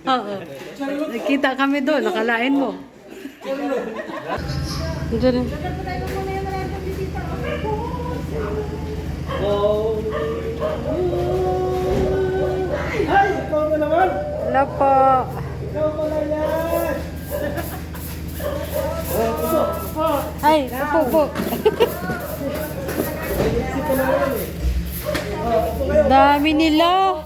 Oo. Nakita kami doon, nakalain mo. Diyan. Ay, ikaw na naman! Hello po. Ikaw pala yan! Ay, upo po. Dami nila.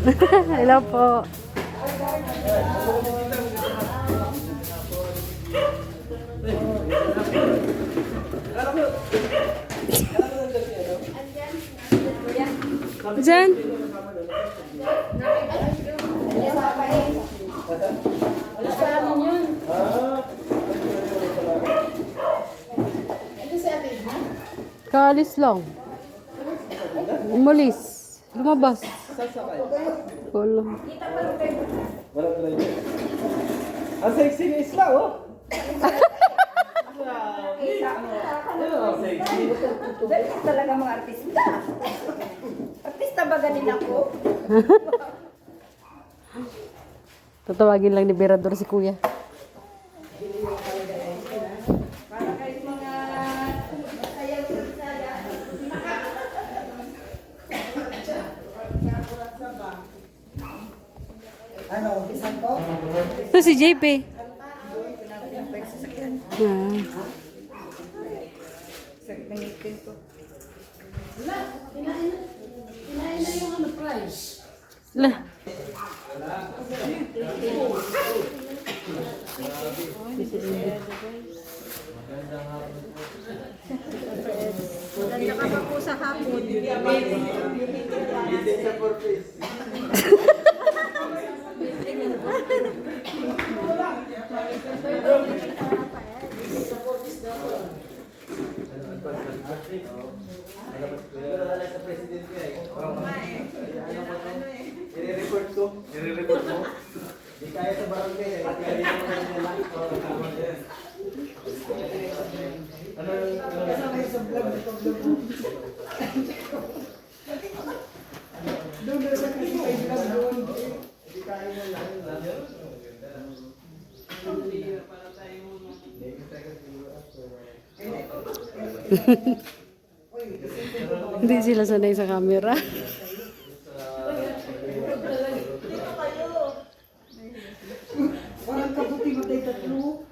Hello po. Diyan. Kaalis lang. Umalis. Lumabas. Wala. Walang driver. Ang sexy ni Isla, oh! Ang sexy. Talaga mga artista. Artista ba ganin ako? Tatawagin lang ni Berador si Kuya. Para kahit mga sayaw sa saya. Ano, bisan ko? Ito si JP. Ah. Lah. Maganda ka pa po sa hapon. I-report ko. I-report mo. Di kaya sa barangay eh. Kaya di mo na nila. Ano kasama sa vlog? Doon na sa kasi ay vlog doon. Di kaya na lang. Hindi sila sanay sa camera. Parang kabuti matay tatlo.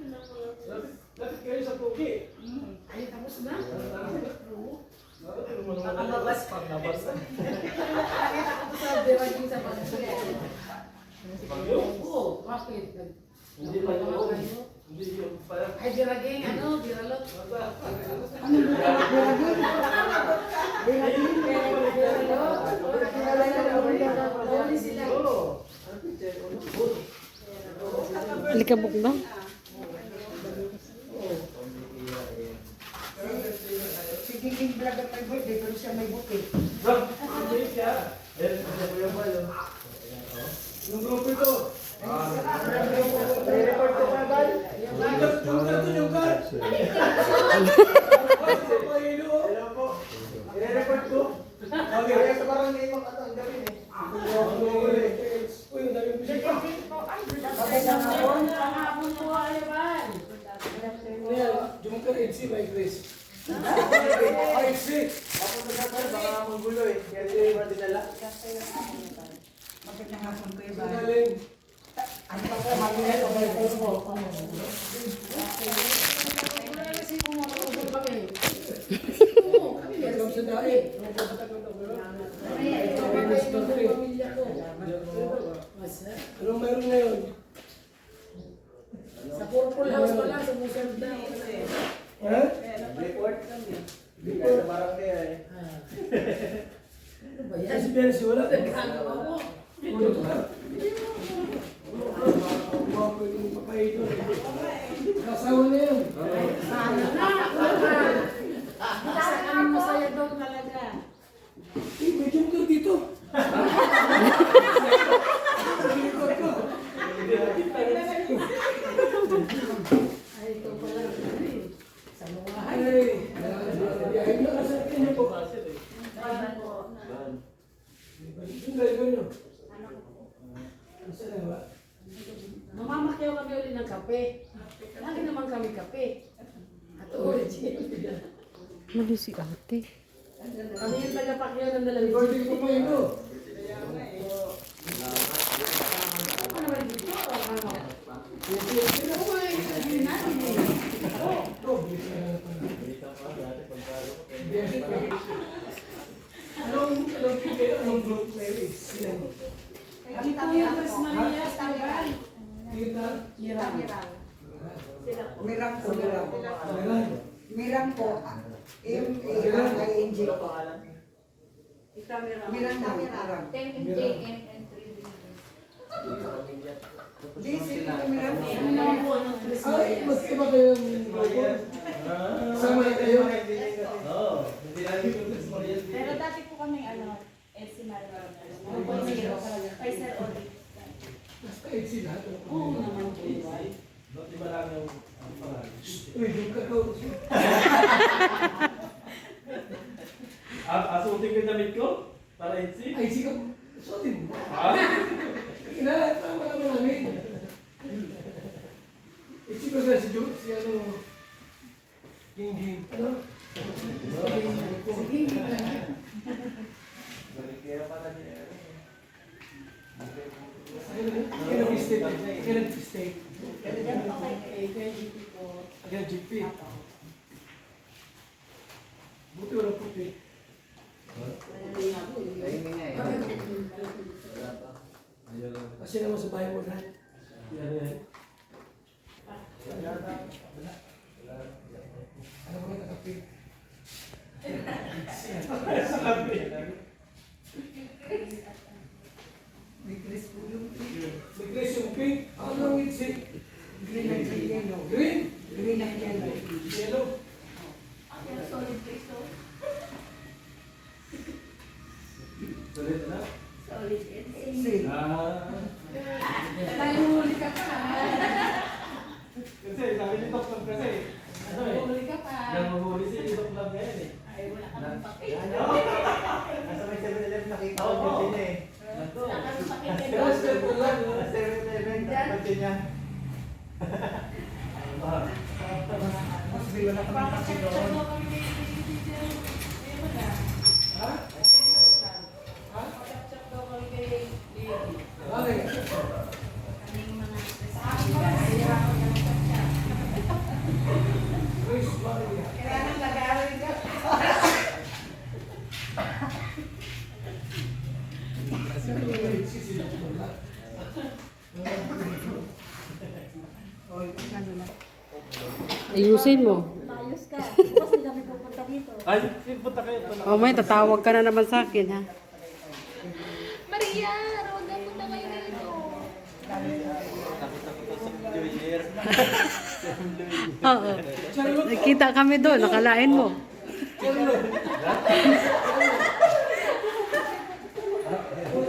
Lapit kayo sa pugi. Ay, tapos na. Nakalabas pa. Nabas. Sabi rin sa pagkakas. Oo, bakit? Hindi pa yun. Hindi yun. Ay, diraging, ano, diralot. Alikabok na. Si Ginging vlog at may birthday, pero siya may bouquet. Hindi siya. Yung grupo ito. I-report ko pa ba? Yung card. Hello po. I-report ko. Okay. Kaya sa barangay mo katanggapin eh. Uy, ang daming bisita. Junker EDC by Grace. EDC. Ako nagkakaroon, baka magulo eh. Kaya hindi ba dinala? Bakit nangapon ko yung Galing. Ano pa po, mag-ilan o may photo mo? Welcome sa dahil. Anong meron ngayon? Sa Purple House pala, sa Museum na. Ha? Report kami. Report sa barangay ay. Ano ba yan? Kasi Percy, wala. Nagkagawa mo. Ulo ka. Mga pwedeng papaito. Kasawa na yun. Sana na. Basta kami masaya daw talaga. Eh, may junker dito. Ay, ito pala. Sa mga Ay, ay, na kasi po. driver nyo? Ano sa ba? Mamamakyaw kami ulit ng kape. Lagi naman kami kape. At ulit siya. Mali si ate. Kami yung tagapakyaw ng dalawang Birthday ko pa yun, no? Ano naman dito? Ano? Anong group na yun? Dito yung Tres Maria, Tagal. Kita? Mirang po, mirang po. Meron. Mirang po. M-A-R-I-N-G po. Mirang po, mirang. Di, sige po, mirang po. Ay, magkaiba kayo ng logo? Sama na kayo? Pero dati po kami FC Marimar. 1.0. Kaiser Audit. Basta 8 sila. Oo naman po. Uy, doon ka ko. Asutin ko yung damit ko? Para itsi? Ay, sige. Suotin mo. Ha? Tama naman namin. Isip ko sa si Joe, si ano, Ging. Ano? Kailan state? Kailan GP? Buti wala puti. Kasi naman sa bahay mo na. Yan. Ano ba nakapit? Bigris po yung Nag-dress yung pink. Ano ang itsi? green and yellow. Green? Green and yellow. Yellow? Solid piso. Sulit na? Solid. Seal. Huli ka pa. Kasi sabi ni Doktor kasi. Huli ka pa. Nanguhuli si Doktor lang ngayon eh. Ay, wala kami papel. Nasa may 7-Eleven nakita ko yung pin eh. Wala kami papel. Kaya step ko lang. Nasa 7-Eleven, nakapagin niya. Mas di wala kami kasi doon. Ha? Pakapchak daw kami kay Lady. Bakit? Kaming mga Chris, bakit yan? Kaya nang nag-aaral ka. Ayusin mo. Ayos ka. Bukas hindi kami pupunta dito. Ay, punta kayo. O may tatawag ka na naman sa akin ha. Maria, huwag na punta kayo dito. Oo. Nakita kami doon, nakalain mo.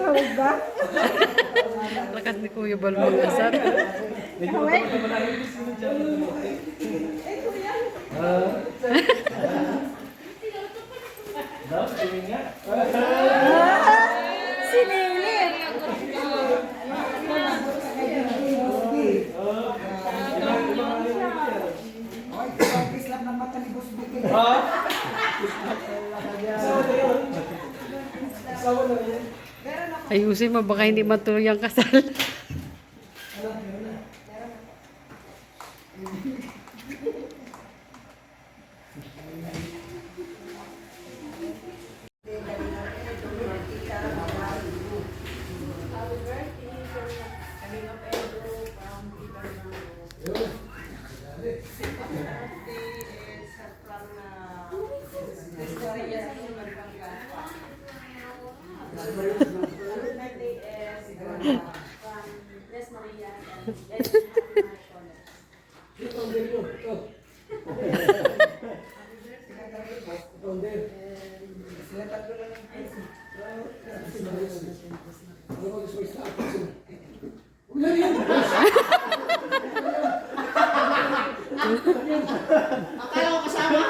Tawag ba? Lakas ni Kuya Balmong Asar. Daw, tingin nga. Sinilit. Ay, pagkis lang ng mata ni Boss Vicky. Asawa na yan. Ayusin mo, baka hindi matuloy ang kasal. Anak, meron na. Tres Maria and Ito ang dito. Ito. Ito ang dito. Sila tatlo lang ang Ano ko gusto sa akin? Wala yan. Akala ko kasama.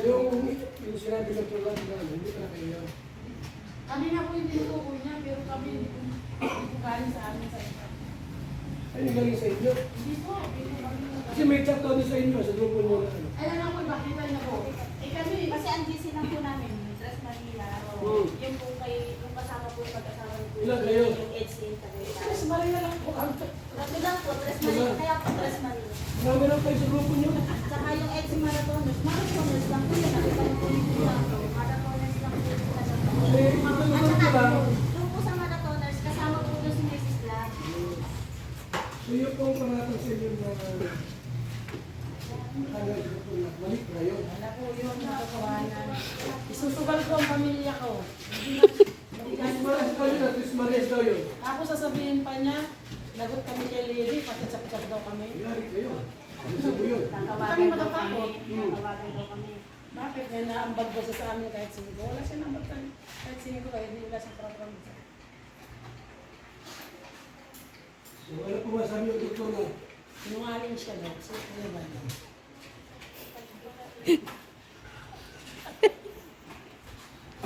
Yung sinabi ng tulad na hindi ka na kayo. Kami na po yung tinutukoy niya, pero kami hindi po galing sa amin sa iba. Ano yung galing sa inyo? Hindi po, hindi po kami. Kasi may chat doon sa inyo, sa grupo nyo na ano. Ay, alam ko, bakit na po? Eh kami, Kasi ang GC lang po namin, Tres Manila. Yung po kay, yung kasama po yung pag-asawa ni Kuya. Ilan kayo? Yung EDSA yung Tagaytay. Tres Maria lang po. Grabe lang po, Tres Manila. Kaya po Tres Manila. Marami lang kayo sa grupo nyo. Saka yung EDSA Marathoners. Marathoners lang po yun. Nakita mo po yung kuya. Marathoners lang po yung Kasi ito At naman saka diba? yung po sa Marathoners, kasama po doon si Mrs. Black. So yun po ang pangatang sa inyo na hanggang sa grupo na balik na yun. Wala po yun, nakakawanan. Isusugal ko ang pamilya ko. Chris Marias daw yun, Chris Marias daw yun. Tapos sasabihin pa niya, lagot kami kay Lily, pati chap-chap daw kami. Yari kayo. Ano sa yun? Kami matatakot. Tatawagan daw kami. Bakit? May naambag ba siya sa amin kahit sinigo? Wala siya naambag kahit sinigo, kahit hindi wala siyang program. So ano po masabi yung doktor na? Sinungaling siya daw. So, ano ba?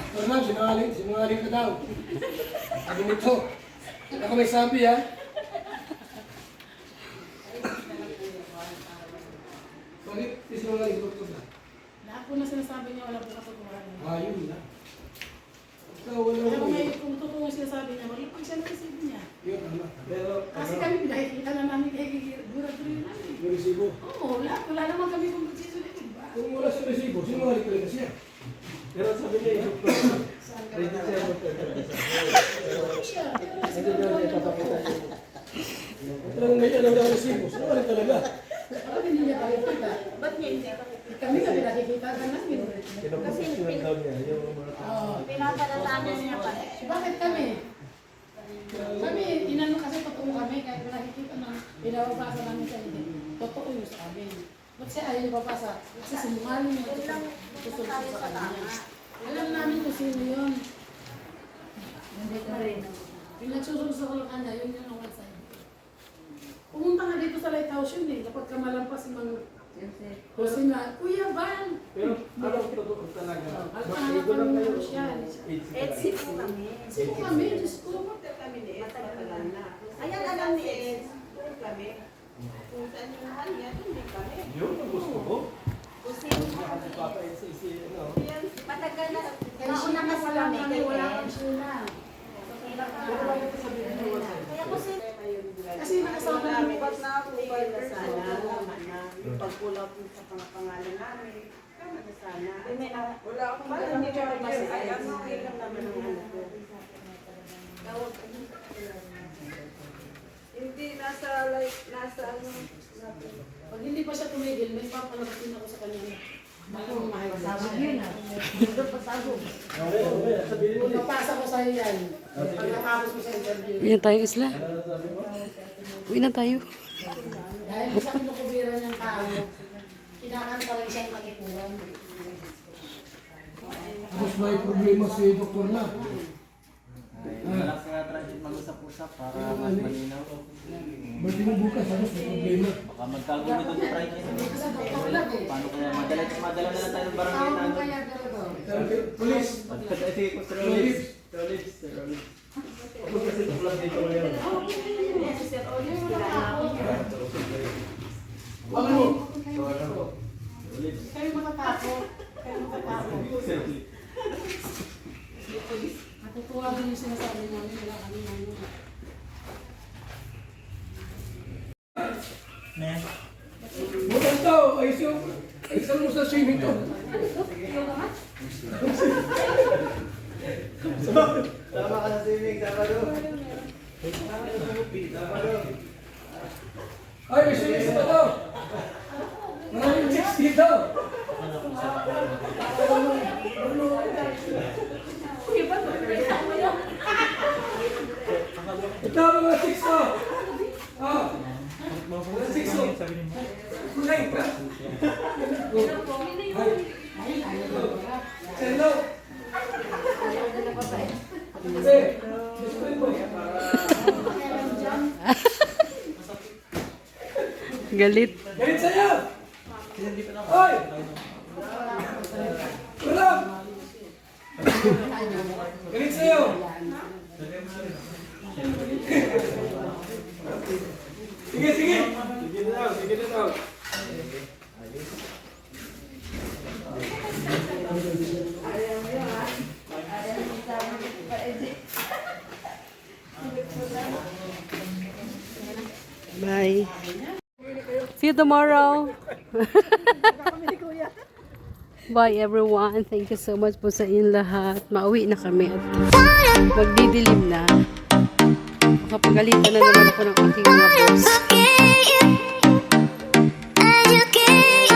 Fernand, sinungaling ka daw. Sabi nito. Ako may sabi ha. Bakit sinungaling sa doktor na? Lahat po na sinasabi niya, wala po katotohanan. Yun na. Ikaw wala Pero mo. may kung totoo yung sinasabi niya, wala pang siya naisip niya. Yun, tama. Pero, Kasi kami pinakikita na namin kay Gura-Gura namin. yung resibo. Oo, lahat. Wala naman kami kung magsisunod, di ba? Kung wala sa resibo, sinungaling ka rin na siya. Pero sabi niya yung doktor, Saan ka ready ba? siya magpapakita. Oo siya. Pero siguro Talagang may alam na resibo, sinungaling talaga. Bakit hindi niya nakikita? Ba't niya hindi kami? Kami nakikita ka namin. Kinapagpapakita daw niya yung mga Oo. Pinapalalaman niya pa. Bakit kami? Kami, inano kasi totoo kami, kahit nakikita na pinapapasa namin sa hindi. Totoo yung sa amin. Ba't siya ayaw ipapasa? Kasi sinungaling yung tusulso sa kanya. Alam namin kung sino yun. Hindi ka rin. Yung nagsusulso ko lang kanya, yun yung ang side. Pumunta nga dito sa lighthouse yun eh, kapag kamalampas si Mang Jose na, Kuya Van! Pero ano totoo talaga? Alpahanap kami mo siya. EDSA po kami. Sino kami? Diyos ko. Matagal na. Ayan alam ni Ed. Doon kami. Kung saan yung mahal niya, doon din kami. Yun ang gusto ko. Kasi Papa, si ano. yan, matagal na. Kaya Nauna siya kasi kasi kami kami, kay wala Ed. kang sila. Kaya kasi Kasi nakasama namin. Ba't na ako na sana naman na yung pagpulaw po sa pangalan namin. Kama na sana. Wala akong parang hindi ko mas ay ano ilang naman ang ano ko. Tawag ko. Hindi nasa like nasa ano natin. Pag hindi pa siya tumigil, may papalabas din ako sa kanya. Bakong mahal na siya. Yun ah. Dito pasabog. Sabihin mo Kung mapasa ko sa'yo yan, pag natapos ko sa interview. Uwi na tayo, Isla. ano sabi mo? Uwi na tayo. Dahil sa kinukubira niyang tao, kinakanta rin siyang katikuran. Tapos may problema si doktor na. Relax nga transit mag-usap-usap para mas malinaw. Ba't yung bukas, ano, may problema. Baka magkagulo doon sa transit. Kasi doktor lang eh. Paano kaya madala na lang tayo ng barangay Tawag na mo ano? kaya talaga. Police! Sige po, Sir Olives. Sir Olives, Sir Olives. Ako kasi tulad dito ngayon. Si Sir Olive kilala ko. Ano mo? Olives. Kayo matatakot. Kayo matatakot. Sir Olives. Natutuwa din yung sinasabi namin, wala kami namin. Bukan tao, ayusin mo sa swimming to. Tama ka sa swimming, tama doon. Tama doon. Ay, may swimming pa to. Maraming chicks dito. Ito mga chicks to. Mga chicks to. Kulay ka. Hello. Hey, discipline mo. Galit. Galit sa'yo! Hoy! tomorrow. Bye everyone. Thank you so much po sa inyong lahat. Mauwi na kami at magdidilim na. Makapagalitan na naman ako ng aking mga boss. Educate.